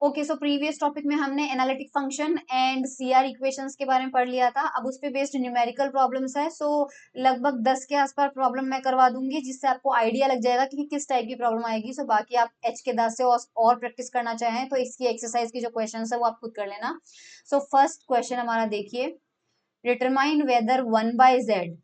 Okay, so previous topic में हमने analytic function and CR equations के बारे में पढ़ लिया था। अब उस पे बेस्ड न्यूमेरिकल प्रॉब्लम्स है। सो लगभग 10 के आसपास प्रॉब्लम मैं करवा दूंगी, जिससे आपको आइडिया लग जाएगा कि किस टाइप की प्रॉब्लम आएगी। सो बाकी आप एच के 10 से और प्रैक्टिस करना चाहें तो इसकी एक्सरसाइज की जो क्वेश्चन है वो आप खुद कर लेना। सो फर्स्ट क्वेश्चन हमारा देखिए, determine whether 1/z,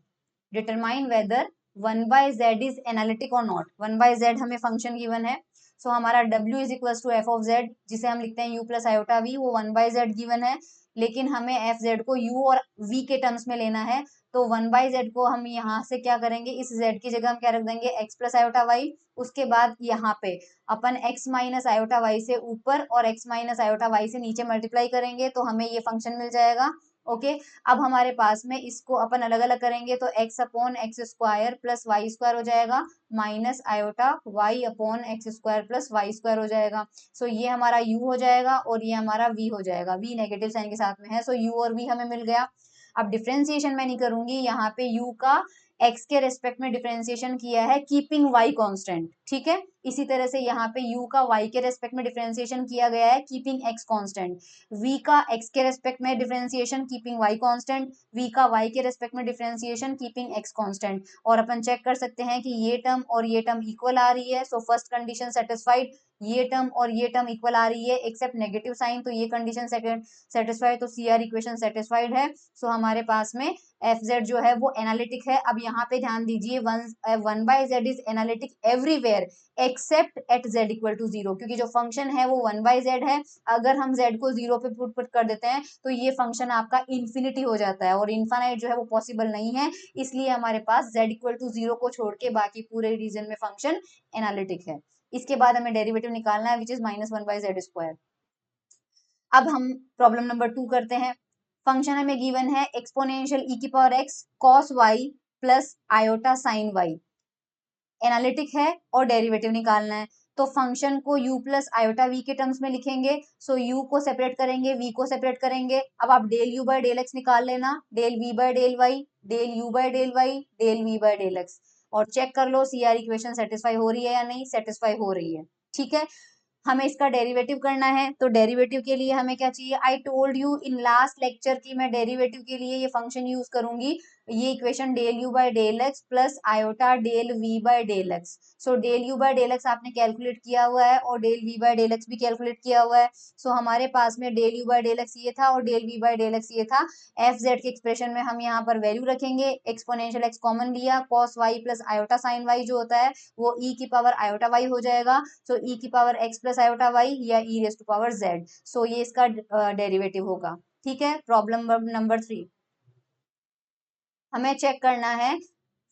determine whether 1/z is analytic और नॉट। 1/z हमें फंक्शन गिवन है। सो हमारा w is equal to f of z, जिसे हम लिखते हैं u प्लस आयोटा v, वो 1/z गिवन है। लेकिन हमें एफ जेड को u और v के टर्म्स में लेना है। तो 1/z को हम यहाँ से क्या करेंगे, इस z की जगह हम क्या रख देंगे, x प्लस आयोटा y। उसके बाद यहाँ पे अपन x माइनस आयोटा y से ऊपर और x माइनस आयोटा y से नीचे मल्टीप्लाई करेंगे तो हमें ये फंक्शन मिल जाएगा। ओके, अब हमारे पास में इसको अपन अलग अलग करेंगे तो x upon x square plus y square हो जाएगा, minus iota y upon x square plus y square हो जाएगा। सो ये हमारा u हो जाएगा और ये हमारा v हो जाएगा। v नेगेटिव साइन के साथ में है, सो u और v हमें मिल गया। अब डिफ्रेंसिएशन मैं नहीं करूंगी, यहाँ पे u का x के रेस्पेक्ट में डिफरेंशिएशन किया है कीपिंग y कांस्टेंट, ठीक है। इसी तरह से यहाँ पे u का y के रेस्पेक्ट में डिफरेंशिएशन किया गया है कीपिंग x कांस्टेंट, v का x के रेस्पेक्ट में differentiation keeping y constant, v का y के रेस्पेक्ट में डिफरेंशिएशन कीपिंग x कांस्टेंट। और अपन चेक कर सकते हैं कि ये टर्म और ये टर्म इक्वल आ रही है। सो फर्स्ट कंडीशन सेटिस्फाइड, ये टर्म और ये टर्म इक्वल आ रही है एक्सेप्ट नेगेटिव साइन, तो ये कंडीशन सेकंड सेटिस्फाइड, तो सीआर इक्वेशन सेटिस्फाइड है। सो हमारे पास में एफ जेड जो है वो एनालिटिक है। अब यहाँ पे ध्यान दीजिए, 1/z is analytic everywhere except at z equal to 0, क्योंकि जो फंक्शन है वो 1/z है। अगर हम z को 0 पे पुट कर देते हैं तो ये फंक्शन आपका इन्फिनिटी हो जाता है, और इन्फानाइट जो है वो पॉसिबल नहीं है। इसलिए हमारे पास z इक्वल टू 0 को छोड़ के बाकी पूरे रीजन में फंक्शन एनालिटिक है। इसके बाद हमें डेरिवेटिव निकालना है विच इज -1/z²। अब हम प्रॉब्लम नंबर 2 करते हैं। फंक्शन हमें गिवन है एक्सपोनेंशियल e की power x cos y plus iota sine y, analytic है और डेरिवेटिव निकालना है। तो फंक्शन को u प्लस आयोटा v के टर्म्स में लिखेंगे। सो u को सेपरेट करेंगे, v को सेपरेट करेंगे। अब आप del u by del x निकाल लेना, del v by del y, del u by del y, del v by del x, और चेक कर लो सीआर इक्वेशन सेटिस्फाई हो रही है या नहीं। सेटिस्फाई हो रही है, ठीक है। हमें इसका डेरिवेटिव करना है, तो डेरिवेटिव के लिए हमें क्या चाहिए, I told you in last lecture की मैं डेरिवेटिव के लिए ये फंक्शन यूज करूंगी, ये equation del u by del x plus iota del v by del x. So del u by del x आपने कैलकुलेट किया हुआ है और del v by del x भी कैलकुलेट किया हुआ है। सो हमारे पास में del u by del x ये था और del v by del x ये था। एफ जेड के एक्सप्रेशन में हम यहाँ पर वैल्यू रखेंगे, एक्सपोनेंशियल एक्स कॉमन लिया, cos y plus iota sine y जो होता है वो ई की पावर आयोटा वाई हो जाएगा। सो ई की power x plus iota y या e raise to power z. So ये इसका डेरिवेटिव होगा, ठीक है। प्रॉब्लम नंबर 3, हमें चेक करना है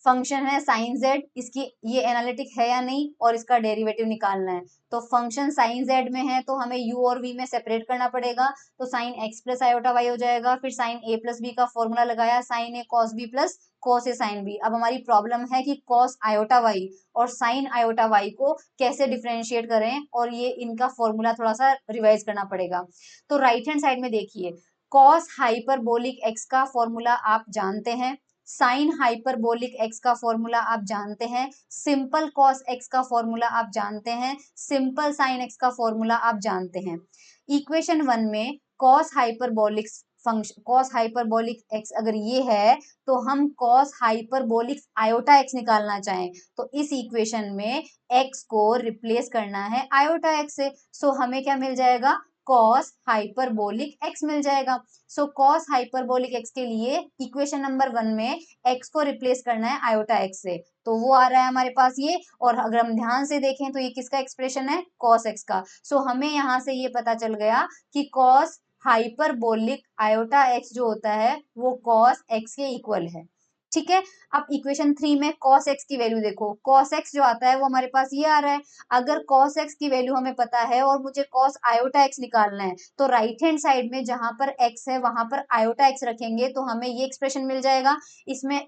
फंक्शन है साइन जेड, इसकी ये एनालिटिक है या नहीं और इसका डेरिवेटिव निकालना है। तो फंक्शन साइन जेड में है तो हमें u और v में सेपरेट करना पड़ेगा। तो sine x plus iota y हो जाएगा, फिर साइन a प्लस बी का फॉर्मूला लगाया, sine a cos b plus cos a sine b. अब हमारी प्रॉब्लम है कि कॉस आयोटा वाई और साइन आयोटा वाई को कैसे डिफ्रेंशिएट करें, और ये इनका फॉर्मूला थोड़ा सा रिवाइज करना पड़ेगा। तो राइट हैंड साइड में देखिए, कॉस हाइपरबोलिक x का फॉर्मूला आप जानते हैं, साइन हाइपरबोलिक x का फॉर्मूला आप जानते हैं, सिंपल कॉस x का फॉर्मूला आप जानते हैं, सिंपल साइन x का फॉर्मूला आप जानते हैं। इक्वेशन 1 में cos hyperbolic function, cos hyperbolic x अगर ये है तो हम कॉस हाइपरबोलिक आयोटा x निकालना चाहें तो इस इक्वेशन में x को रिप्लेस करना है आयोटा x से। सो हमें क्या मिल जाएगा, कॉस हाइपरबोलिक x मिल जाएगा। सो कॉस हाइपरबोलिक x के लिए इक्वेशन नंबर 1 में x को रिप्लेस करना है आयोटा x से, तो वो आ रहा है हमारे पास ये। और अगर हम ध्यान से देखें तो ये किसका एक्सप्रेशन है, कॉस x का। सो हमें यहाँ से ये पता चल गया कि कॉस हाइपरबोलिक आयोटा x जो होता है वो कॉस x के इक्वल है, ठीक है। अब इक्वेशन 3 में cos x की वैल्यू देखो, cos x जो आता है वो हमारे पास ये आ रहा है। अगर cos x की वैल्यू हमें पता है और मुझे cos आयोटा x निकालना है तो राइट हैंड साइड में जहां पर x है वहां पर आयोटा x रखेंगे तो हमें ये एक्सप्रेशन मिल जाएगा। इसमें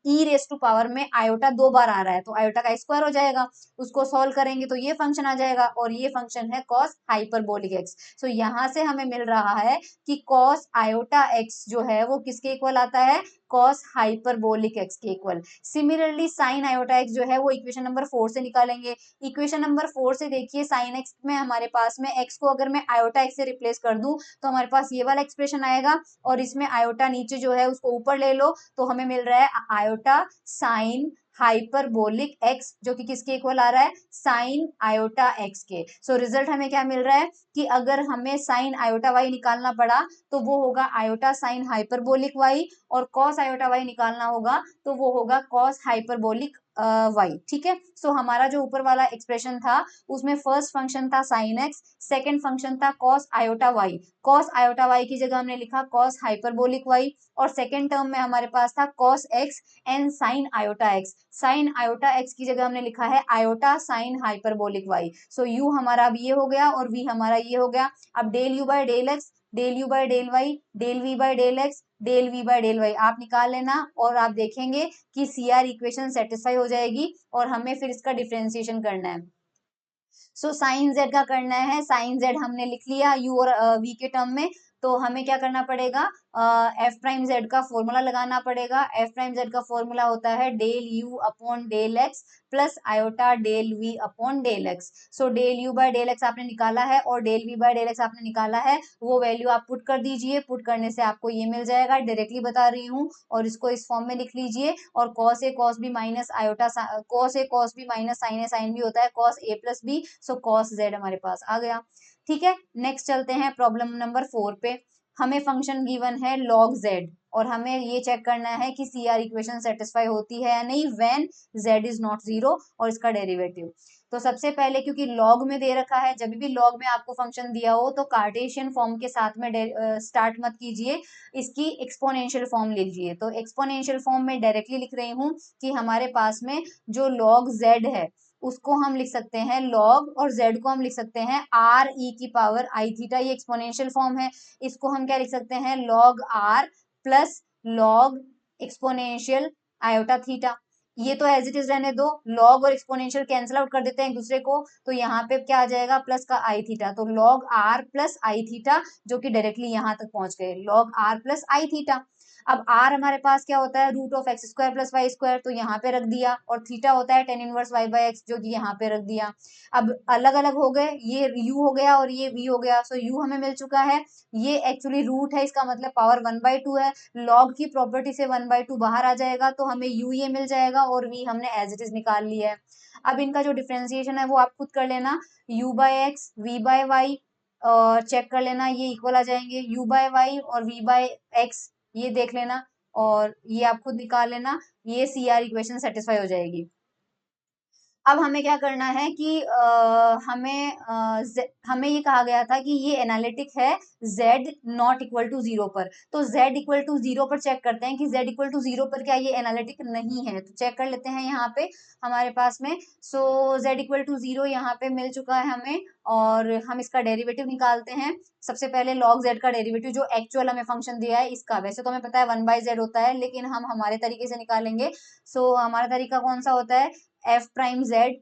e रेस टू पावर में आयोटा 2 बार आ रहा है तो आयोटा का स्क्वायर हो जाएगा, उसको सॉल्व करेंगे तो ये फंक्शन आ जाएगा और ये फंक्शन है cos हाइपरबोलिक x। सो यहाँ से हमें मिल रहा है कि cos आयोटा x जो है वो किसके इक्वल आता है, कॉस हाइपरबोलिक एक्स के equal. Similarly sign iota x जो है वो इक्वेशन नंबर 4 से निकालेंगे। इक्वेशन नंबर 4 से देखिए साइन एक्स में हमारे पास में एक्स को अगर मैं आयोटा एक्स से रिप्लेस कर दूं तो हमारे पास ये वाला एक्सप्रेशन आएगा, और इसमें आयोटा नीचे जो है उसको ऊपर ले लो तो हमें मिल रहा है आयोटा साइन हाइपरबोलिक एक्स, जो कि किसके इक्वल आ रहा है, साइन आयोटा एक्स के। सो रिजल्ट हमें क्या मिल रहा है कि अगर हमें साइन आयोटा वाई निकालना पड़ा तो वो होगा आयोटा साइन हाइपरबोलिक वाई, और कॉस आयोटा वाई निकालना होगा तो वो होगा कॉस हाइपरबोलिक वाई। ठीक है, सो हमारा जो ऊपर वाला एक्सप्रेशन था उसमें फर्स्ट फंक्शन था साइन एक्स, सेकेंड फंक्शन था cos iota y. Cos iota y की जगह हमने लिखा कॉस हाइपरबोलिक वाई, और सेकेंड टर्म में हमारे पास था cos x and sine iota x. Sine iota x की जगह हमने लिखा है iota sine hyperbolic y. So u हमारा अब ये हो गया और वी हमारा ये हो गया। अब del u by del x, del u by del y, del v by del x, del v by del y आप निकाल लेना, और आप देखेंगे कि सीआर इक्वेशन सेटिस्फाई हो जाएगी और हमें फिर इसका डिफरेंशिएशन करना है। सो साइन जेड का करना है, साइन जेड हमने लिख लिया यू और वी के टर्म में, तो हमें क्या करना पड़ेगा, एफ प्राइम जेड का फॉर्मूला लगाना पड़ेगा। एफ प्राइम जेड का फॉर्मूला होता है del u upon del x plus iota del v upon del x. So del u by del x आपने निकाला है और del v by del x आपने निकाला है, वो वैल्यू आप पुट कर दीजिए, पुट करने से आपको ये मिल जाएगा, डायरेक्टली बता रही हूँ, और इसको इस फॉर्म में लिख लीजिए। और cos A cos B minus iota, cos A cos B minus sine A sine B होता है cos A plus B, so cos z हमारे पास आ गया। ठीक है, नेक्स्ट चलते हैं प्रॉब्लम नंबर 4 पे। हमें फंक्शन गिवन है log z, और हमें ये चेक करना है कि सीआर इक्वेशन सेटिस्फाई होती है या नहीं when z is not zero, और इसका डेरिवेटिव। तो सबसे पहले क्योंकि log में दे रखा है, जब भी log में आपको फंक्शन दिया हो तो कार्टेशियन फॉर्म के साथ में स्टार्ट मत कीजिए, इसकी एक्सपोनेंशियल फॉर्म लीजिए। तो एक्सपोनेंशियल फॉर्म में डायरेक्टली लिख रही हूँ कि हमारे पास में जो log z है उसको हम लिख सकते हैं log, और z को हम लिख सकते हैं r e की पावर i थीटा, ये एक्सपोनेंशियल फॉर्म है। इसको हम क्या लिख सकते हैं, log r plus log exponential iota theta. ये तो एज इट इज रहने दो, log और एक्सपोनेंशियल कैंसिल आउट कर देते हैं एक दूसरे को, तो यहाँ पे क्या आ जाएगा प्लस का आई थीटा, तो log r plus i theta, जो कि डायरेक्टली यहाँ तक पहुंच गए, log r plus i theta. अब r हमारे पास क्या होता है, root of x square plus y square, तो यहाँ पे रख दिया, और थीटा होता है tan inverse y by x, जो कि यहाँ पे रख दिया। अब अलग अलग हो गए, ये u हो गया और ये v हो गया, सो u हमें मिल चुका है, ये एक्चुअली रूट है, इसका मतलब पावर 1/2 है, log की प्रॉपर्टी से 1/2 बाहर आ जाएगा, तो हमें u ये मिल जाएगा, और v हमने एज इट इज निकाल लिया है। अब इनका जो डिफ्रेंसिएशन है वो आप खुद कर लेना, u by x v by y, और चेक कर लेना ये इक्वल आ जाएंगे, u बाय वाई और v बाय एक्स, ये देख लेना, और ये आप खुद निकाल लेना, ये सीआर इक्वेशन सेटिस्फाई हो जाएगी। अब हमें क्या करना है कि हमें ये कहा गया था कि ये एनालिटिक है z not equal to zero पर, तो z इक्वल टू जीरो पर चेक करते हैं कि z इक्वल टू जीरो पर क्या ये एनालिटिक नहीं है, तो चेक कर लेते हैं यहाँ पे हमारे पास में। सो z इक्वल टू जीरो यहाँ पे मिल चुका है हमें, और हम इसका डेरिवेटिव निकालते हैं। सबसे पहले log z का डेरिवेटिव जो एक्चुअल हमें फंक्शन दिया है इसका, वैसे तो हमें पता है 1/z होता है, लेकिन हम हमारे तरीके से निकालेंगे। सो हमारा तरीका कौन सा होता है, एफ प्राइम जेड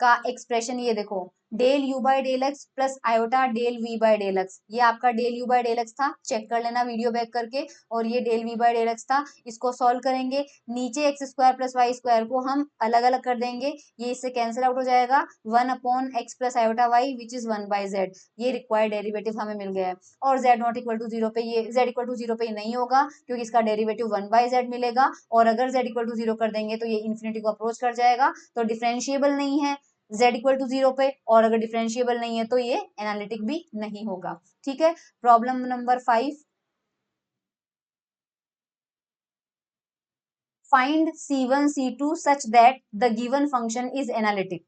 का एक्सप्रेशन ये देखो, del u by del x plus iota del v by del x, ये आपका del u by del x था, चेक कर लेना वीडियो बैक करके, और ये del v by del x था। इसको सॉल्व करेंगे, नीचे x square plus y square को हम अलग अलग कर देंगे, ये इससे कैंसिल आउट हो जाएगा, 1/x plus iota y which is 1/z, ये रिक्वायर्ड डेरिवेटिव हमें मिल गया है। और z not equal to zero पे, ये z इक्वल टू जीरो पे नहीं होगा क्योंकि इसका डेरिवेटिव 1/z मिलेगा, और अगर z इक्वल टू जीरो कर देंगे तो ये इन्फिनिटी को अप्रोच कर जाएगा, तो डिफरेंशिएबल नहीं है z इक्वल टू जीरो पे, और अगर डिफरेंशिएबल नहीं है तो ये एनालिटिक भी नहीं होगा। ठीक है, problem number 5, find c1 c2 such that the given function is analytic.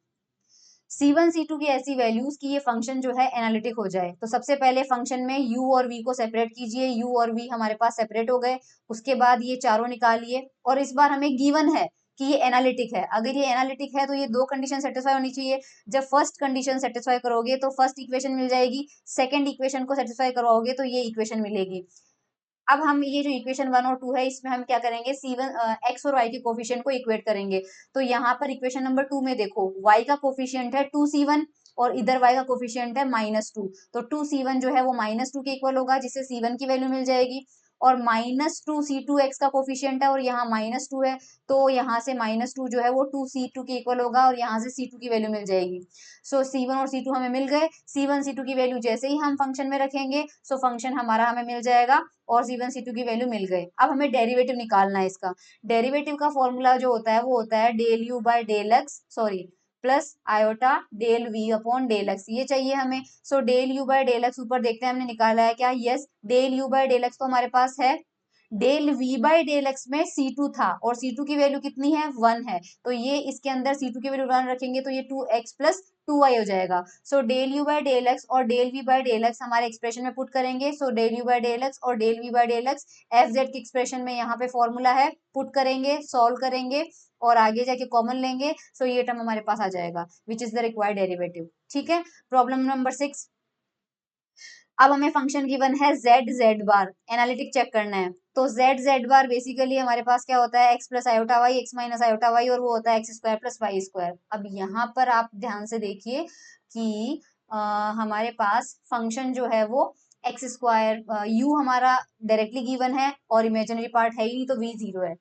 c1 c2 की ऐसी वैल्यूज कि ये फंक्शन जो है एनालिटिक हो जाए। तो सबसे पहले फंक्शन में u और v को सेपरेट कीजिए, u और v हमारे पास सेपरेट हो गए, उसके बाद ये चारों निकालिए, और इस बार हमें गिवन है कि ये एनालिटिक है। अगर ये एनालिटिक है तो ये दो कंडीशन सेटिस्फाई होनी चाहिए, जब फर्स्ट कंडीशन सेटिस्फाई करोगे तो फर्स्ट इक्वेशन मिल जाएगी, सेकंड इक्वेशन को सेटिस्फाई करवाओगे तो ये इक्वेशन मिलेगी। अब हम ये जो इक्वेशन 1 और 2 है इसमें हम क्या करेंगे, c1 x और y के कोफिशिएंट को इक्वेट करेंगे। तो यहाँ पर इक्वेशन नंबर 2 में देखो y का कोफिशिएंट है 2c1, और इधर y का कोफिशिएंट है -2, तो 2c1 जो है वो -2 के इक्वल होगा, जिससे c1 की वैल्यू मिल जाएगी, और -2c2x का कोफिशियंट है और यहाँ -2 है, तो यहाँ से -2 जो है वो 2c2 के इक्वल होगा और यहाँ से c2 की वैल्यू मिल जाएगी। सो c1 और c2 हमें मिल गए। c1 c2 की वैल्यू जैसे ही हम फंक्शन में रखेंगे सो फंक्शन हमारा हमें मिल जाएगा और c1 c2 की वैल्यू मिल गए। अब हमें डेरिवेटिव निकालना है इसका। डेरिवेटिव का फॉर्मूला जो होता है वो होता है del u by del x, sorry plus iota del v upon del x, ये चाहिए हमें। So del u by del x ऊपर देखते हैं हमने निकाला है क्या, yes del u by del x तो हमारे पास है। Del v by del x में c2 था और c2 की वैल्यू कितनी है 1 है, तो ये इसके अंदर c2 की वैल्यू 1 रखेंगे तो ये 2x प्लस 2y हो जाएगा। So del u by del x और del v by del x हमारे एक्सप्रेशन में पुट करेंगे। So del u by del x और del v by del x f z की एक्सप्रेशन में यहाँ पे फॉर्मूला है, पुट करेंगे, सॉल्व करेंगे और आगे जाके कॉमन लेंगे। सो ये टर्म हमारे पास आ जाएगा which is the required derivative. ठीक है, प्रॉब्लम नंबर 6। अब हमें फंक्शन गिवन है z z बार, एनालिटिक चेक करना है। तो z z बार बेसिकली हमारे पास क्या होता है x plus iota y, x minus iota y और वो होता है x square plus y square. अब यहाँ पर आप ध्यान से देखिए कि हमारे पास फंक्शन जो है वो एक्स स्क्वायर, u हमारा डायरेक्टली गिवन है और इमेजिनरी पार्ट है ही नहीं तो v 0 है।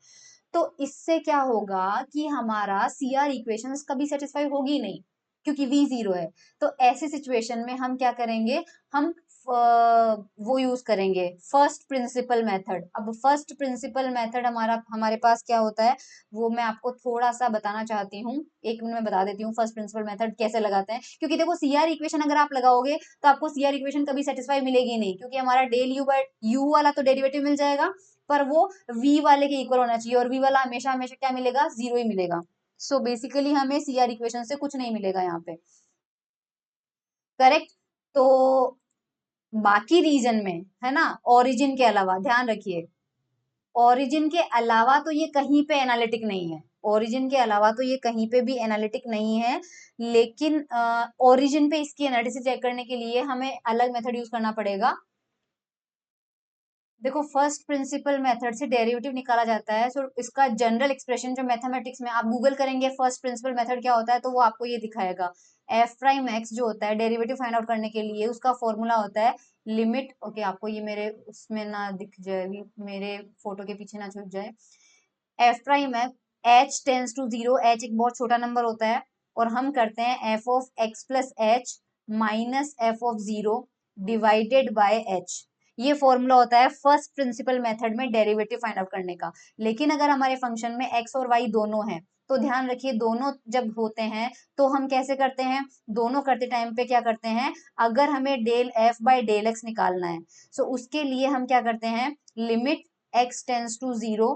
तो इससे क्या होगा कि हमारा सी आर इक्वेशन कभी सेटिस्फाई होगी नहीं क्योंकि v 0 है। तो ऐसे सिचुएशन में हम क्या करेंगे, हम वो यूज करेंगे फर्स्ट प्रिंसिपल मेथड। अब फर्स्ट प्रिंसिपल मेथड हमारे पास क्या होता है वो मैं आपको थोड़ा सा बताना चाहती हूँ, 1 मिनट में बता देती हूँ फर्स्ट प्रिंसिपल मेथड कैसे लगाते हैं। क्योंकि देखो सीआर इक्वेशन अगर आप लगाओगे तो आपको सीआर इक्वेशन कभी सेटिस्फाई मिलेगी नहीं, क्योंकि हमारा डेल यू बाय यू वाला तो डेरिवेटिव मिल जाएगा पर वो v वाले के इक्वल होना चाहिए और v वाला हमेशा हमेशा क्या मिलेगा, 0 ही मिलेगा। सो बेसिकली हमें सीआर इक्वेशन से कुछ नहीं मिलेगा यहाँ पे, करेक्ट। तो बाकी रीजन में है ना, ओरिजिन के अलावा ध्यान रखिए, ओरिजिन के अलावा तो ये कहीं पे एनालिटिक नहीं है, ओरिजिन के अलावा तो ये कहीं पे भी एनालिटिक नहीं है। लेकिन ओरिजिन पे इसकी एनालिसिस चेक करने के लिए हमें अलग मेथड यूज करना पड़ेगा। देखो फर्स्ट प्रिंसिपल मेथड से डेरिवेटिव निकाला जाता है। सो इसका जनरल एक्सप्रेशन जो मैथमेटिक्स में आप गूगल करेंगे फर्स्ट प्रिंसिपल मेथड क्या होता है तो वो आपको ये दिखाएगा। एफ प्राइम एक्स जो होता है डेरिवेटिव फाइंड आउट करने के लिए उसका फॉर्मूला होता है लिमिट, ओके आपको ये मेरे उसमें ना दिख जाएगी, मेरे फोटो के पीछे ना छुप जाए। F prime h tends to 0, h एक बहुत छोटा नंबर होता है और हम करते हैं F of x plus H minus F of 0 divided by h. ये फॉर्मूला होता है फर्स्ट प्रिंसिपल मेथड में डेरिवेटिव फाइंड आउट करने का। लेकिन अगर हमारे फंक्शन में एक्स और वाई दोनों हैं तो ध्यान रखिए दोनों जब होते हैं तो हम कैसे करते हैं, दोनों करते टाइम पे क्या करते हैं, अगर हमें del f by del x निकालना है सो उसके लिए हम क्या करते हैं, limit x tends to 0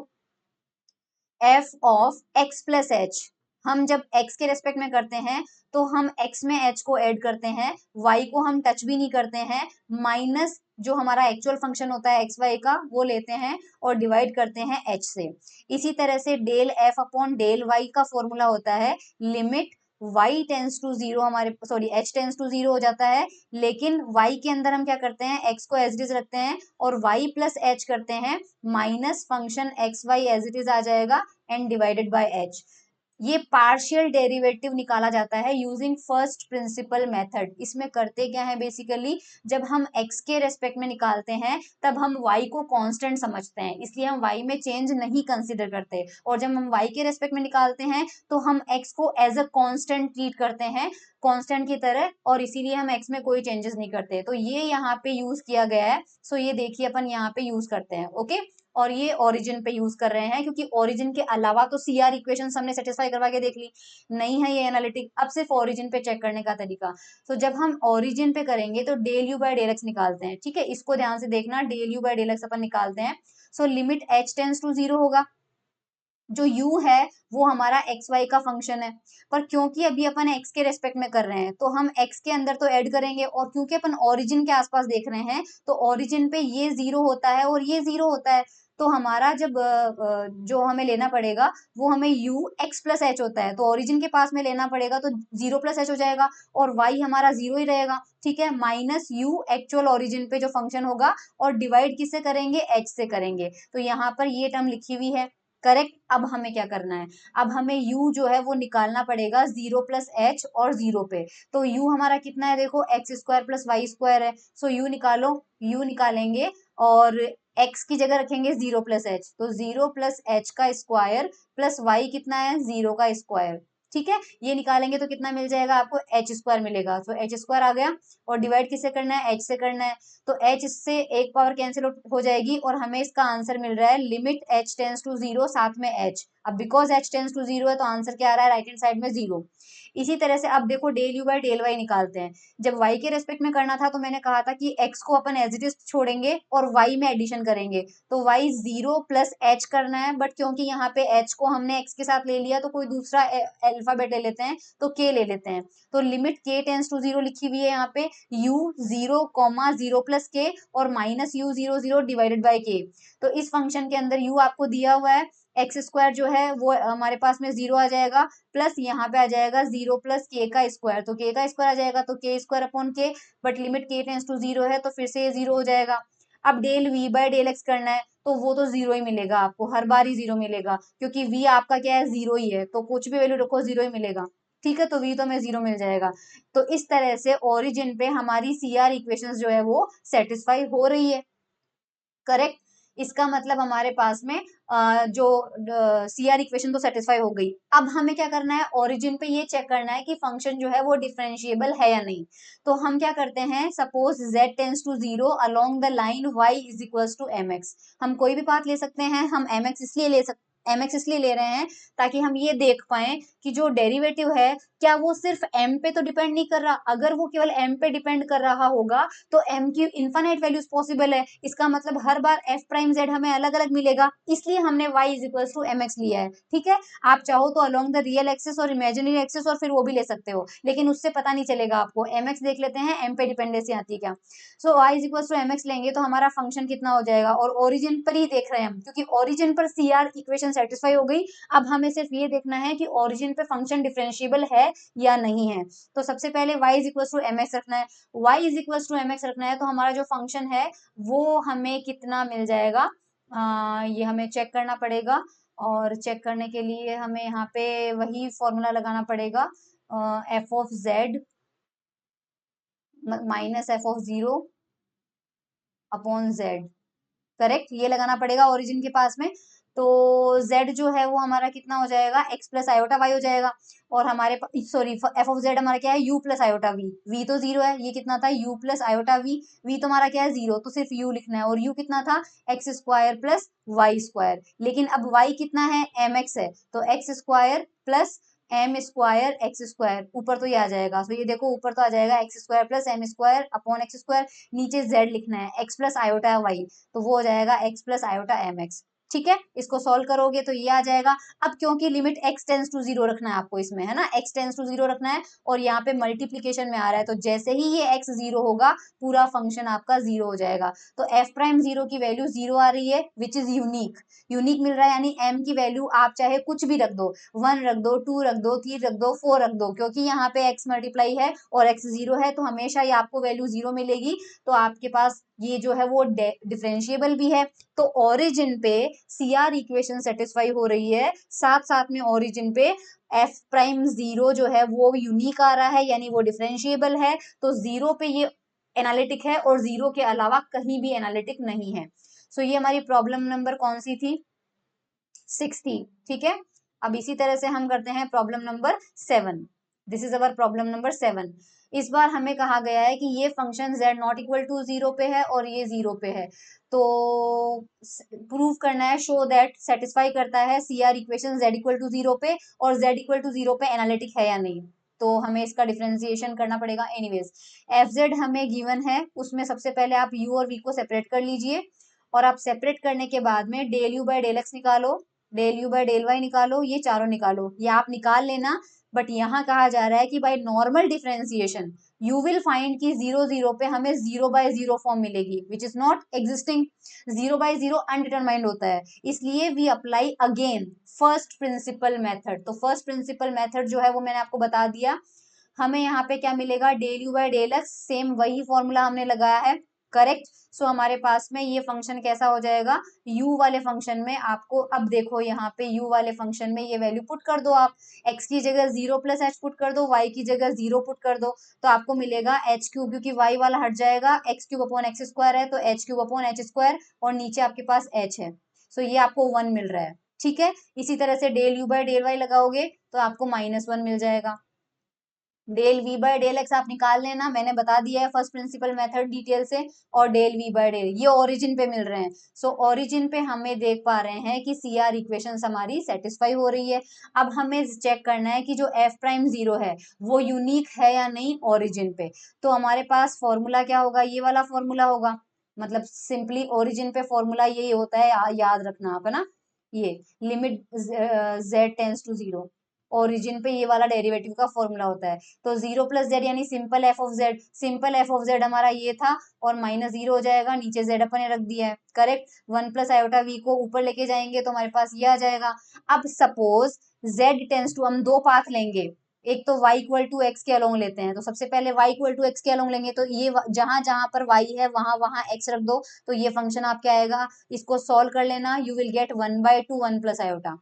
f of x plus h. हम जब x के रेस्पेक्ट में करते हैं तो हम x में h को ऐड करते हैं, y को हम टच भी नहीं करते हैं, माइनस जो हमारा एक्चुअल फंक्शन होता है एक्स वाई का वो लेते हैं और डिवाइड करते हैं h से। इसी तरह से del f upon del y का फॉर्मूला होता है लिमिट y टेंस टू 0, हमारे सॉरी h टेंस टू 0 हो जाता है। लेकिन y के अंदर हम क्या करते हैं, x को एज इट इज रखते हैं और y प्लस h करते हैं, minus function x y as it is आ जाएगा एंड डिवाइडेड बाय एच। ये पार्शियल डेरिवेटिव निकाला जाता है यूजिंग फर्स्ट प्रिंसिपल मेथड। इसमें करते क्या है बेसिकली, जब हम x के रेस्पेक्ट में निकालते हैं तब हम y को कांस्टेंट समझते हैं, इसलिए हम y में चेंज नहीं कंसीडर करते, और जब हम y के रेस्पेक्ट में निकालते हैं तो हम x को एज अ कांस्टेंट ट्रीट करते हैं, कांस्टेंट की तरह, और इसीलिए हम x में कोई चेंजेस नहीं करते। तो ये यहाँ पे यूज किया गया है। सो ये देखिए अपन यहाँ पे यूज करते हैं, ओके। और ये ओरिजिन पे यूज कर रहे हैं क्योंकि ओरिजिन के अलावा तो सीआर इक्वेशन हमने सेटिस्फाई करवा के देख ली, नहीं है ये एनालिटिक। अब सिर्फ ओरिजिन पे चेक करने का तरीका, तो जब हम ओरिजिन पे करेंगे तो del u by del x निकालते हैं, ठीक है, इसको ध्यान से देखना, del u by del x अपन निकालते हैं। So limit h tends to 0 होगा, जो u है वो हमारा एक्स वाई का फंक्शन है, पर क्योंकि अभी अपन x के रेस्पेक्ट में कर रहे हैं तो हम x के अंदर तो ऐड करेंगे, और क्योंकि अपन ओरिजिन के आसपास देख रहे हैं तो ओरिजिन पे ये 0 होता है और ये 0 होता है। तो हमारा जब जो हमें लेना पड़ेगा वो हमें u x प्लस एच होता है, तो ओरिजिन के पास में लेना पड़ेगा तो 0 प्लस एच हो जाएगा और y हमारा 0 ही रहेगा, ठीक है, माइनस u एक्चुअल ओरिजिन पे जो फंक्शन होगा, और डिवाइड किससे करेंगे, h से करेंगे। तो यहाँ पर ये टर्म लिखी हुई है, करेक्ट। अब हमें क्या करना है, अब हमें u जो है वो निकालना पड़ेगा 0 प्लस एच और 0 पे। तो u हमारा कितना है, देखो x square plus y square है, सो u निकालो, u निकालेंगे और x की जगह रखेंगे 0 प्लस एच, तो 0 प्लस एच का स्क्वायर प्लस y कितना है 0 का स्क्वायर। ठीक है, ये निकालेंगे तो कितना मिल जाएगा आपको, एच स्क्वायर मिलेगा। तो एच स्क्वायर आ गया, और डिवाइड किससे करना है, एच से करना है, तो एच से एक पावर कैंसिल हो जाएगी और हमें इसका आंसर मिल रहा है लिमिट एच टेंस टू 0 साथ में एच। अब बिकॉज एच टेंस टू 0 है तो आंसर क्या आ रहा है, राइट हैंड साइड में 0। इसी तरह से अब देखो del u by del y निकालते हैं। जब y के रेस्पेक्ट में करना था तो मैंने कहा था कि x को अपन एज इट इज छोड़ेंगे और y में एडिशन करेंगे, तो y 0 प्लस h करना है, बट क्योंकि यहाँ पे h को हमने x के साथ ले लिया तो कोई दूसरा अल्फाबेट ले लेते हैं, तो k ले लेते हैं। तो लिमिट k टेंस टू 0 लिखी हुई है यहाँ पे, u 0 कॉमा 0 प्लस k और minus u 0 0 divided by k। तो इस फंक्शन के अंदर u आपको दिया हुआ है, एक्स स्क्वायर जो है वो हमारे पास में 0 आ जाएगा, प्लस यहाँ पे आ जाएगा 0 प्लस के का स्क्वायर, तो के का स्क्वायर आ जाएगा तो के स्क्वायर अपॉन के, बट लिमिट के टेंस टू 0 है तो फिर से ये 0 हो जाएगा। अब del v by del x करना है तो वो तो 0 ही मिलेगा आपको, हर बार ही 0 मिलेगा, क्योंकि v आपका क्या है 0 ही है, तो कुछ भी वैल्यू रखो 0 ही मिलेगा। ठीक है, तो v तो हमें 0 मिल जाएगा। तो इस तरह से ओरिजिन पे हमारी सी आर इक्वेशन जो है वो सेटिस्फाई हो रही है, करेक्ट। इसका मतलब हमारे पास में जो सी आर इक्वेशन तो सेटिस्फाई हो गई। अब हमें क्या करना है, ओरिजिन पे ये चेक करना है कि फंक्शन जो है वो डिफरेंशिएबल है या नहीं। तो हम क्या करते हैं, suppose z tends to 0 along the line y is equals to mx। हम कोई भी पाथ ले सकते हैं, हम mx इसलिए ले रहे हैं ताकि हम ये देख पाए कि जो डेरिवेटिव है क्या वो सिर्फ m पे तो डिपेंड नहीं कर रहा। अगर वो केवल m पे डिपेंड कर रहा होगा तो m की इनफाइनाइट वैल्यूज पॉसिबल है, इसका मतलब हर बार f प्राइम z हमें अलग अलग मिलेगा, इसलिए हमने y is equal to mx लिया है। ठीक है, आप चाहो तो अलोंग द रियल एक्सिस और इमेजिनरी एक्सिस और फिर वो भी ले सकते हो, लेकिन उससे पता नहीं चलेगा आपको। mx देख लेते हैं m पे डिपेंडेंसी आती है क्या। So y is equal to mx लेंगे तो हमारा फंक्शन कितना हो जाएगा, और ओरिजिन पर ही देख रहे हैं हम, क्योंकि ओरिजिन पर सी आर इक्वेशन सेटिस्फाई हो गई। अब हमें सिर्फ ये देखना है कि ओरिजिन पे फंक्शन डिफरेंशिएबल है या नहीं है। तो सबसे पहले y is equal to mx रखना है, y is equal to mx रखना है, तो हमारा जो फंक्शन है वो हमें कितना मिल जाएगा, ये हमें चेक करना पड़ेगा। और चेक करने के लिए हमें यहाँ पे वही फॉर्मूला लगाना पड़ेगा, F of Z minus F of 0 upon Z, correct, ये लगाना पड़ेगा ओरिजिन के पास में। तो z जो है वो हमारा कितना हो जाएगा, x प्लस आयोटा y हो जाएगा, और हमारे सॉरी f ऑफ z हमारा क्या है, u plus iota v। v तो 0 है, ये कितना था u plus iota v, v तो हमारा क्या है 0, तो सिर्फ u लिखना है, और u कितना था x square plus y square. लेकिन अब y कितना है, mx है, तो x square plus m square x square, ऊपर तो ये आ जाएगा, तो ये देखो ऊपर तो आ जाएगा x square plus m square upon x square, नीचे z लिखना है x प्लस आयोटा y, तो वो हो जाएगा x plus iota m x. ठीक है, इसको सॉल्व करोगे तो ये आ जाएगा। अब क्योंकि लिमिट x टेंस टू 0 रखना है आपको इसमें, है ना, x टेंस टू 0 रखना है, और यहाँ पे मल्टीप्लीकेशन में आ रहा है, तो जैसे ही ये x 0 होगा पूरा फंक्शन आपका 0 हो जाएगा। तो f प्राइम 0 की वैल्यू 0 आ रही है, विच इज यूनिक, यूनिक मिल रहा है, यानी m की वैल्यू आप चाहे कुछ भी रख दो, 1 रख दो, 2 रख दो, 3 रख दो, 4 रख दो, क्योंकि यहाँ पे x मल्टीप्लाई है और x 0 है, तो हमेशा ये आपको वैल्यू 0 मिलेगी। तो आपके पास ये जो है वो डिफरेंशिएबल भी है। तो ओरिजिन पे सी आर इक्वेशन सेटिस्फाई हो रही है, साथ साथ में ओरिजिन पे एफ प्राइम 0 जो है वो यूनिक आ रहा है, यानी वो डिफरेंशिएबल है। तो 0 पे ये एनालिटिक है और 0 के अलावा कहीं भी एनालिटिक नहीं है। सो ये हमारी प्रॉब्लम नंबर कौन सी थी, 60। ठीक है, अब इसी तरह से हम करते हैं problem number 7। This is our problem number 7। इस बार हमें कहा गया है कि ये function z not equal to 0 पे है और ये 0 पे है, तो प्रूव करना है, शो दैट सेटिस्फाई करता है C R equation z equal to 0 पे, और z इक्वल टू 0 पे एनालिटिक है या नहीं। तो हमें इसका डिफरेंशिएशन करना पड़ेगा। एनीवेज एफ जेड हमें गिवन है, उसमें सबसे पहले आप u और v को सेपरेट कर लीजिए, और आप सेपरेट करने के बाद में del u by del x निकालो, del u by del y निकालो, ये चारों निकालो, ये आप निकाल लेना। बट यहाँ कहा जा रहा है कि by normal differentiation you will find कि 0 0 पे हमें 0 बाय 0 फॉर्म मिलेगी, which is not existing. 0 by 0 undetermined होता है, इसलिए we apply again first principle method. तो फर्स्ट प्रिंसिपल मेथड जो है वो मैंने आपको बता दिया। हमें यहाँ पे क्या मिलेगा, del u by del x, same वही फॉर्मूला हमने लगाया है, करेक्ट। सो हमारे पास में ये फंक्शन कैसा हो जाएगा, u वाले फंक्शन में आपको, अब देखो यहाँ पे u वाले फंक्शन में ये वैल्यू पुट कर दो आप, x की जगह 0 प्लस एच पुट कर दो, y की जगह 0 पुट कर दो, तो आपको मिलेगा एच क्यूब, क्योंकि y वाला हट जाएगा, x cube upon x square है तो H cube upon H square, और नीचे आपके पास h है। सो ये आपको 1 मिल रहा है, ठीक है। इसी तरह से del u by del y लगाओगे तो आपको -1 मिल जाएगा। Del v by del x आप निकाल लेना, मैंने बता दिया है फर्स्ट प्रिंसिपल मेथड डिटेल से, और डेल v बाय डेल ये ओरिजिन पे मिल रहे हैं। सो ओरिजिन पे हमें देख पा रहे हैं कि CR इक्वेशंस हमारी सेटिस्फाई हो रही है। अब हमें चेक करना है कि जो f प्राइम 0 है वो यूनिक है या नहीं ओरिजिन पे। तो हमारे पास फॉर्मूला क्या होगा, ये वाला फॉर्मूला होगा, मतलब सिंपली ओरिजिन पे फॉर्मूला यही होता है, याद रखना आप, है ना, ये limit z tends to 0, origin पे ये वाला डेरिवेटिव का फॉर्मूला होता है। तो 0 प्लस जेड यानी simple F of Z, simple F of Z हमारा ये था, और -0 हो जाएगा, नीचे जेड अपन ने रख दिया है, करेक्ट। 1 प्लस आयोटा वी को ऊपर लेके जाएंगे तो हमारे पास ये आ जाएगा। अब सपोज जेड टेंस टू, हम दो पाथ लेंगे, एक तो y इक्वल टू एक्स के अलोंग लेते हैं, तो सबसे पहले y इक्वल टू एक्स के अलोंग लेंगे, तो ये जहां जहां पर y है वहां वहां x रख दो, तो ये फंक्शन आपके आएगा, इसको सॉल्व कर लेना, you will get 1/2 1 plus iota.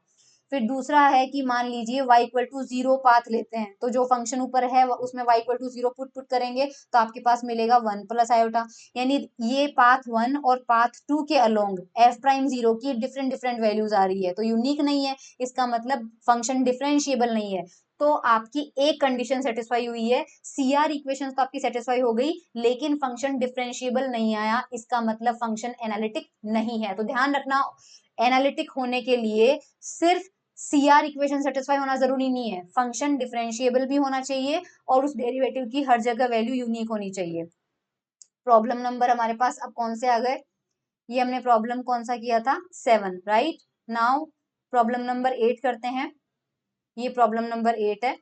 फिर दूसरा है कि मान लीजिए y इक्वल टू 0 पाथ लेते हैं, तो जो फंक्शन ऊपर है उसमें y equal to 0 put put करेंगे तो आपके पास मिलेगा 1 प्लस आयोटा। यानी ये पाथ 1 और पाथ 2 के अलोंग f प्राइम 0 की डिफरेंट डिफरेंट वैल्यूज आ रही है, तो यूनिक नहीं है, इसका मतलब फंक्शन डिफरेंशिएबल नहीं है। तो आपकी एक कंडीशन सेटिस्फाई हुई है, CR इक्वेशन तो आपकी सेटिस्फाई हो गई, लेकिन फंक्शन डिफरेंशिएबल नहीं आया, इसका मतलब फंक्शन एनालिटिक नहीं है। तो ध्यान रखना, एनालिटिक होने के लिए सिर्फ CR इक्वेशन सेटिस्फाई होना जरूरी नहीं है, फंक्शन डिफरेंशिएबल भी होना चाहिए, और उस डेरिवेटिव की हर जगह वैल्यू यूनिक होनी चाहिए। प्रॉब्लम नंबर हमारे पास अब कौन से आ गए, ये हमने प्रॉब्लम कौन सा किया था, 7, राइट। नाउ प्रॉब्लम नंबर 8 करते हैं। ये प्रॉब्लम नंबर 8 है,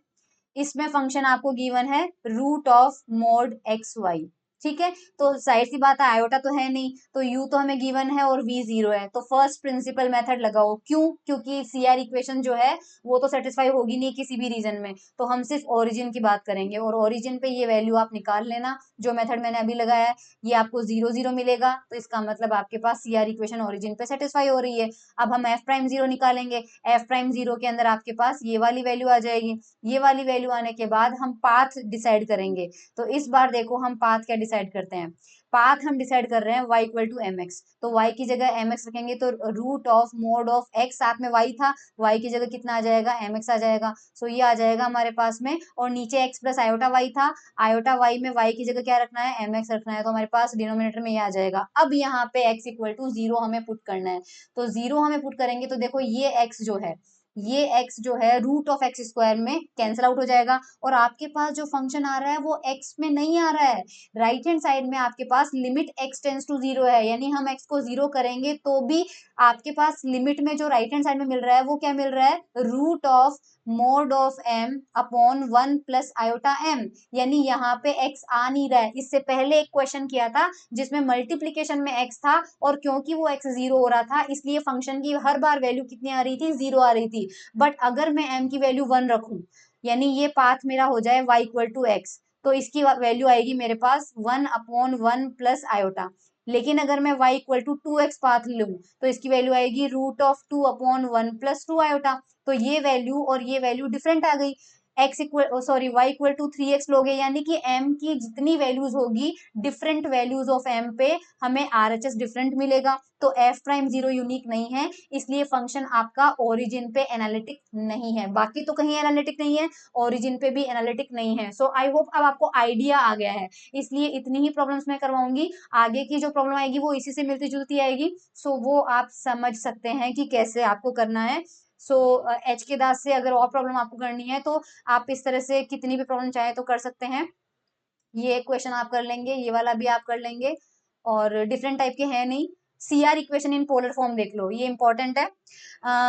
इसमें फंक्शन आपको गिवन है root of mod x y, ठीक है। तो जाहिर सी बात है आयोटा तो है नहीं, तो u तो हमें गिवन है और v 0 है, तो फर्स्ट प्रिंसिपल मेथड लगाओ, क्यों, क्योंकि CR इक्वेशन जो है वो तो सेटिस्फाई होगी नहीं किसी भी रीजन में, तो हम सिर्फ ओरिजिन की बात करेंगे, और ओरिजिन पे ये वैल्यू आप निकाल लेना, जो मेथड मैंने अभी लगाया है, ये आपको 0 0 मिलेगा, तो इसका मतलब आपके पास CR इक्वेशन ओरिजिन पे सेटिस्फाई हो रही है। अब हम f प्राइम 0 निकालेंगे, f प्राइम 0 के अंदर आपके पास ये वाली वैल्यू आ जाएगी, ये वाली वैल्यू आने के बाद हम पाथ डिसाइड करेंगे। तो इस बार देखो हम पाथ क्या डिसाइड करते हैं, पाथ हम डिसाइड कर रहे हैं y equal to m x, तो y की जगह एम एक्स रखेंगे, तो root of mod of x, साथ में y था, y की जगह कितना आ जाएगा, एम एक्स आ जाएगा। सो ये आ जाएगा हमारे पास में, और नीचे x प्लस आयोटा y था, आयोटा y में y की जगह क्या रखना है, एम एक्स रखना है, तो हमारे पास डिनोमिनेटर में ये आ जाएगा। अब यहाँ पे x इक्वल टू 0 हमें पुट करना है, तो 0 हमें पुट करेंगे, तो देखो ये x जो है, ये x जो है रूट ऑफ एक्स स्क्वायर में कैंसिल आउट हो जाएगा, और आपके पास जो फंक्शन आ रहा है वो x में नहीं आ रहा है, राइट हैंड साइड में आपके पास लिमिट x टेंस टू 0 है, यानी हम x को 0 करेंगे तो भी आपके पास लिमिट में जो राइट हैंड साइड में मिल रहा है वो क्या मिल रहा है, root of mod of m upon 1 plus iota m, यानी यहाँ पे x आ नहीं रहा है। इससे पहले एक क्वेश्चन किया था जिसमें मल्टीप्लीकेशन में x था, और क्योंकि वो x 0 हो रहा था इसलिए फंक्शन की हर बार वैल्यू कितनी आ रही थी, 0 आ रही थी। बट अगर मैं m की वैल्यू 1 रखूं, यानी ये पाथ मेरा हो जाए y इक्वल टू एक्स, तो इसकी वैल्यू आएगी मेरे पास 1 अपॉन 1 प्लस आयोटा। लेकिन अगर मैं y equal to 2x path लूं तो इसकी वैल्यू आएगी root of 2 upon 1 plus 2 iota. तो ये वैल्यू और ये वैल्यू डिफरेंट आ गई, x equal sorry y equal to 3x लोगे, यानी कि m की जितनी वैल्यूज होगी डिफरेंट वैल्यूज ऑफ m पे हमें RHS डिफरेंट मिलेगा, तो f प्राइम 0 यूनिक नहीं है, इसलिए फंक्शन आपका ओरिजिन पे एनालिटिक नहीं है। बाकी तो कहीं एनालिटिक नहीं है, ओरिजिन पे भी एनालिटिक नहीं है। सो आई होप अब आपको आइडिया आ गया है, इसलिए इतनी ही प्रॉब्लम्स मैं करवाऊंगी, आगे की जो प्रॉब्लम आएगी वो इसी से मिलती जुलती आएगी, सो वो आप समझ सकते हैं कि कैसे आपको करना है। सो एच के दास से अगर और प्रॉब्लम आपको करनी है तो आप इस तरह से कितनी भी प्रॉब्लम चाहे तो कर सकते हैं, ये क्वेश्चन आप कर लेंगे, ये वाला भी आप कर लेंगे, और डिफरेंट टाइप के हैं नहीं। CR equation in polar form देख लो, ये इंपॉर्टेंट है।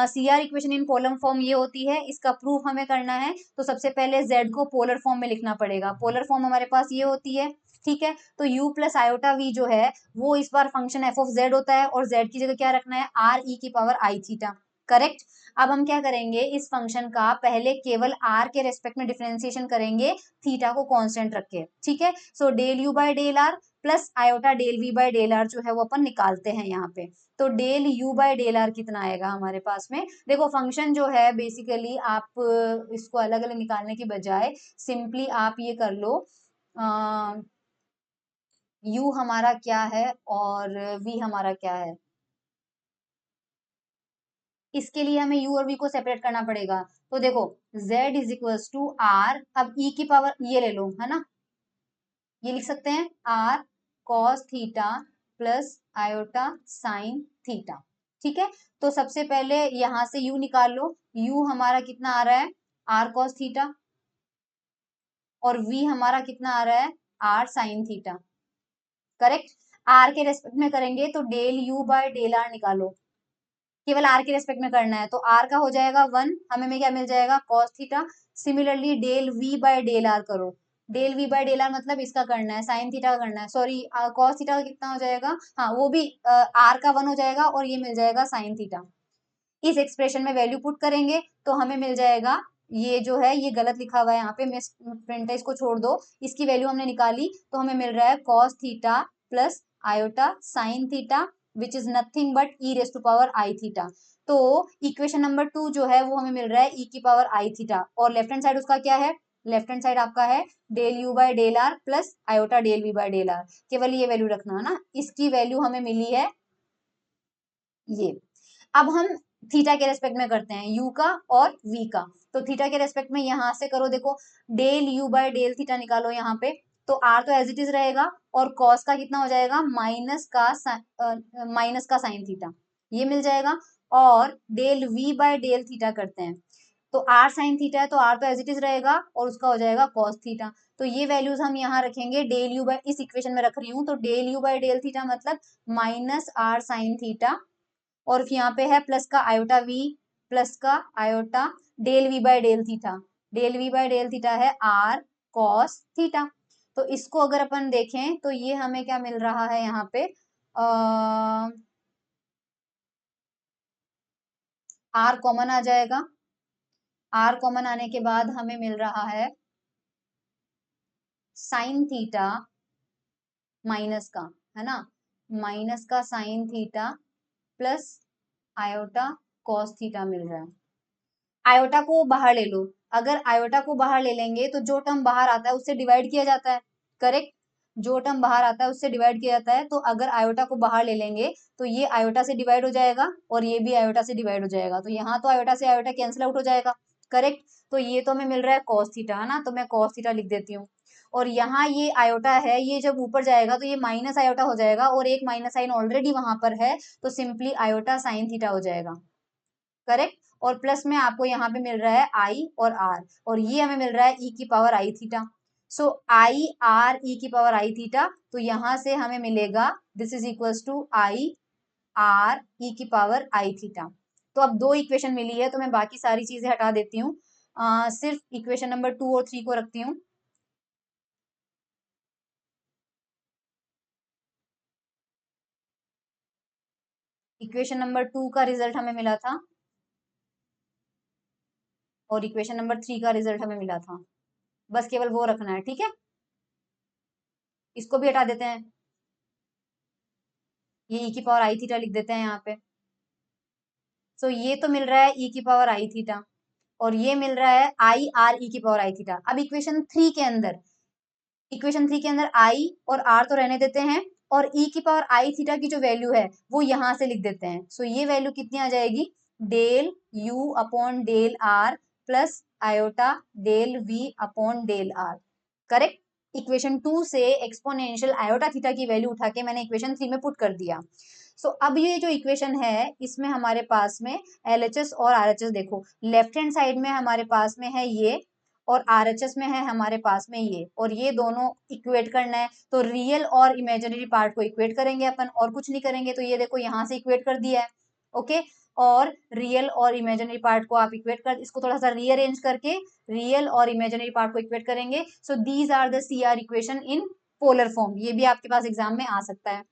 CR equation in polar form ये होती है, इसका प्रूफ हमें करना है तो सबसे पहले z को पोलर फॉर्म में लिखना पड़ेगा, पोलर फॉर्म हमारे पास ये होती है, ठीक है। तो u प्लस आयोटा v जो है वो इस बार फंक्शन f ऑफ z होता है, और z की जगह क्या रखना है, r e की पावर i थीटा, करेक्ट। अब हम क्या करेंगे, इस फंक्शन का पहले केवल r के रेस्पेक्ट में डिफरेंशिएशन करेंगे, थीटा को कांस्टेंट रख के, ठीक है। So del u by del r, plus iota del v by del r जो है वो अपन निकालते हैं यहाँ पे। तो del u by del r कितना आएगा हमारे पास में? देखो फंक्शन जो है बेसिकली आप इसको अलग अलग निकालने की बजाय सिंपली आप ये कर लो, यू हमारा क्या है और वी हमारा क्या है, इसके लिए हमें u और v को सेपरेट करना पड़ेगा। तो देखो z is equals to r, अब e की पावर ये ले लो, है ना, ये लिख सकते हैं r cos theta plus iota sine theta. ठीक है, तो सबसे पहले यहां से u निकाल लो, u हमारा कितना आ रहा है r cos थीटा, और v हमारा कितना आ रहा है r sine theta. Correct, r के रेस्पेक्ट में करेंगे तो del u by del r निकालो, केवल r के रेस्पेक्ट में करना है, तो r का हो जाएगा 1, हमें में क्या मिल जाएगा cos theta. Similarly del v by del r करो, del v by del r मतलब इसका करना है, साइन थीटा का करना है, सॉरी cos थीटा का कितना हो जाएगा, हाँ वो भी r का 1 हो जाएगा और ये मिल जाएगा साइन थीटा। इस एक्सप्रेशन में वैल्यू पुट करेंगे तो हमें मिल जाएगा, ये जो है ये गलत लिखा हुआ है यहाँ पे, मिस प्रिंट है इसको छोड़ दो, इसकी वैल्यू हमने निकाली तो हमें मिल रहा है cos theta plus iota sine theta which is nothing but e raise to power i theta. तो इक्वेशन नंबर 2 जो है वो हमें मिल रहा है e की पावर आई थीटा, और लेफ्ट हैंड साइड उसका क्या है, लेफ्ट हैंड साइड आपका है del u by del r plus iota del v by del r, केवल ये वैल्यू रखना है ना, इसकी वैल्यू हमें मिली है ये। अब हम थीटा के रेस्पेक्ट में करते हैं u का और v का, तो थीटा के रेस्पेक्ट में यहां से करो, देखो del u by del theta निकालो यहाँ पे, तो r तो एज इट इज रहेगा और cos का कितना हो जाएगा माइनस का साइन थीटा, ये मिल जाएगा, और del v by del theta करते हैं तो r साइन थीटा है तो r तो एज इट इज रहेगा और उसका हो जाएगा cos थीटा। तो ये वैल्यूज हम यहाँ रखेंगे, डेल u बाय, इस इक्वेशन में रख रही हूँ, तो del u by del theta मतलब माइनस r साइन थीटा, और यहाँ पे है प्लस का आयोटा v प्लस का iota del v by del theta, del v by del theta है r cos थीटा। तो इसको अगर अपन देखें तो ये हमें क्या मिल रहा है यहाँ पे, r कॉमन आ जाएगा, r कॉमन आने के बाद हमें मिल रहा है साइन थीटा माइनस का, है ना, माइनस का sine theta plus iota cos theta मिल रहा है। आयोटा को बाहर ले लो, अगर आयोटा को बाहर ले लेंगे तो जो टर्म बाहर आता है उससे डिवाइड किया जाता है, करेक्ट, जो टर्म बाहर आता है उससे डिवाइड किया जाता है, तो अगर आयोटा को बाहर ले लेंगे तो ये आयोटा से डिवाइड हो जाएगा और ये भी आयोटा से डिवाइड हो जाएगा, तो यहाँ तो आयोटा से आयोटा कैंसिल आउट हो जाएगा, करेक्ट, तो ये तो हमें मिल रहा है cos थीटा, है ना, तो मैं cos थीटा लिख देती हूँ, और यहाँ ये आयोटा है, ये जब ऊपर जाएगा तो ये माइनस आयोटा हो जाएगा, और एक माइनस साइन ऑलरेडी वहां पर है, तो सिंपली आयोटा साइन थीटा हो जाएगा, करेक्ट, और प्लस में आपको यहाँ पे मिल रहा है आई और आर, और ये हमें मिल रहा है ई की power i theta. So i r e की पावर आई थीटा, तो यहां से हमें मिलेगा this is equals to i r e की पावर आई थीटा। तो अब दो इक्वेशन मिली है तो मैं बाकी सारी चीजें हटा देती हूँ, सिर्फ इक्वेशन नंबर 2 और 3 को रखती हूँ। इक्वेशन नंबर 2 का रिजल्ट हमें मिला था और इक्वेशन नंबर 3 का रिजल्ट हमें मिला था, बस केवल वो रखना है, ठीक है, इसको भी हटा देते हैं, ये ई की पावर आई थीटा लिख देते हैं यहाँ पे। सो ये तो मिल रहा है ई की पावर आई थीटा, और ये मिल रहा है आई आर ई की पावर आई थीटा। अब इक्वेशन थ्री के अंदर आई और आर तो रहने देते हैं, और ई की पावर आई थीटा की जो वैल्यू है वो यहां से लिख देते हैं। सो ये वैल्यू कितनी आ जाएगी, del u upon del r plus iota del v upon del r, correct. Equation 2 से एक्सपोनेंशियल आयोटा थीटा की वैल्यू उठा के मैंने इक्वेशन 3 में पुट कर दिया। अब ये जो इक्वेशन है इसमें हमारे पास में LHS और RHS, देखो लेफ्ट हैंड साइड में हमारे पास में है ये, और RHS में है हमारे पास में ये, और ये दोनों इक्वेट करना है, तो रियल और इमेजिनरी पार्ट को इक्वेट करेंगे अपन, और कुछ नहीं करेंगे, तो ये देखो यहाँ से इक्वेट कर दिया है, ओके, और रियल और इमेजिनरी पार्ट को आप इक्वेट कर, इसको थोड़ा सा रीअरेंज करके रियल और इमेजिनरी पार्ट को इक्वेट करेंगे। So these are the CR equation in polar form, ये भी आपके पास एग्जाम में आ सकता है।